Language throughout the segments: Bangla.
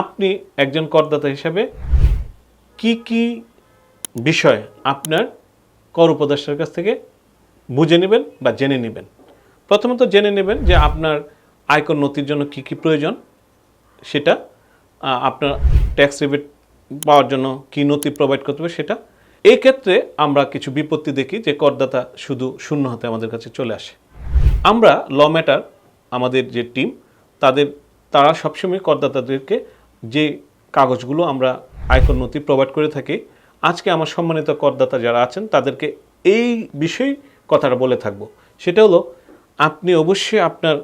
আপনি একজন করদাতা হিসাবে কি কি বিষয় আপনার কর উপদেষ্টার কাছ থেকে বুঝে নেবেন বা জেনে নেবেন। প্রথমত জেনে নেবেন যে আপনার আয়কর নথির জন্য কি কি প্রয়োজন, সেটা আপনার ট্যাক্স রিবেট পাওয়ার জন্য কি নথি প্রোভাইড করতে হবে সেটা। এই ক্ষেত্রে আমরা কিছু বিপত্তি দেখি যে করদাতা শুধু শূন্য হাতে আমাদের কাছে চলে আসে। আমরা ল ম্যাটার আমাদের যে টিম তারা সবসময় করদাতাদেরকে যে কাগজগুলো আমরা আয়কর নথি প্রোভাইড করে থাকি, আজকে আমার সম্মানিত করদাতা যারা আছেন তাদেরকে এই বিষয়ে কথাটা বলে থাকবো। সেটা হলো, আপনি অবশ্যই আপনার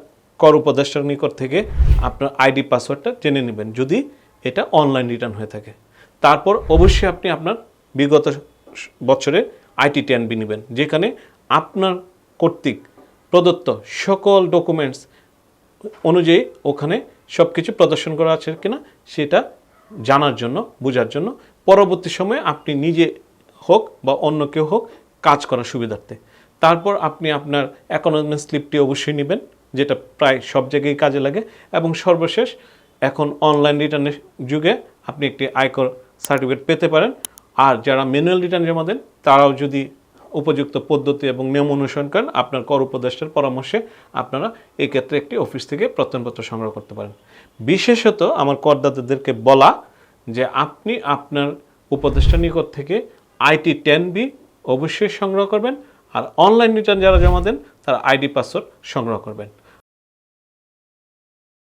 কর উপদেষ্টার নিকট থেকে আপনার আইডি পাসওয়ার্ডটা জেনে নেবেন যদি এটা অনলাইন রিটার্ন হয়ে থাকে। তারপর অবশ্যই আপনি আপনার বিগত বছরের আইটি10B নেবেন, যেখানে আপনার কর্তৃক প্রদত্ত সকল ডকুমেন্টস অনুযায়ী ওখানে সব কিছু প্রদর্শন করা আছে কিনা সেটা জানার জন্য, বোঝার জন্য, পরবর্তী সময়ে আপনি নিজে হোক বা অন্য কেউ হোক কাজ করার সুবিধার্থে। তারপর আপনি আপনার অ্যাকনলেজমেন্ট স্লিপটি অবশ্যই নেবেন, যেটা প্রায় সব জায়গায় কাজে লাগে। এবং সর্বশেষ, এখন অনলাইন রিটার্নের যুগে আপনি একটি আয়কর সার্টিফিকেট পেতে পারেন। আর যারা ম্যানুয়াল রিটার্ন জমা দেন তারাও যদি উপযুক্ত পদ্ধতি এবং নিয়ম অনুসরণ করেন, আপনার কর উপদেষ্টার পরামর্শে আপনারা এই ক্ষেত্রে একটি অফিস থেকে প্রত্যয়নপত্র সংগ্রহ করতে পারেন। বিশেষত আমার করদাতাদেরকে বলা যে আপনি আপনার উপদেষ্টার নিকট থেকে আইটি10B অবশ্যই সংগ্রহ করবেন, আর অনলাইন রিটার্ন যারা জমা দেন তারা আইডি পাসওয়ার্ড সংগ্রহ করবেন।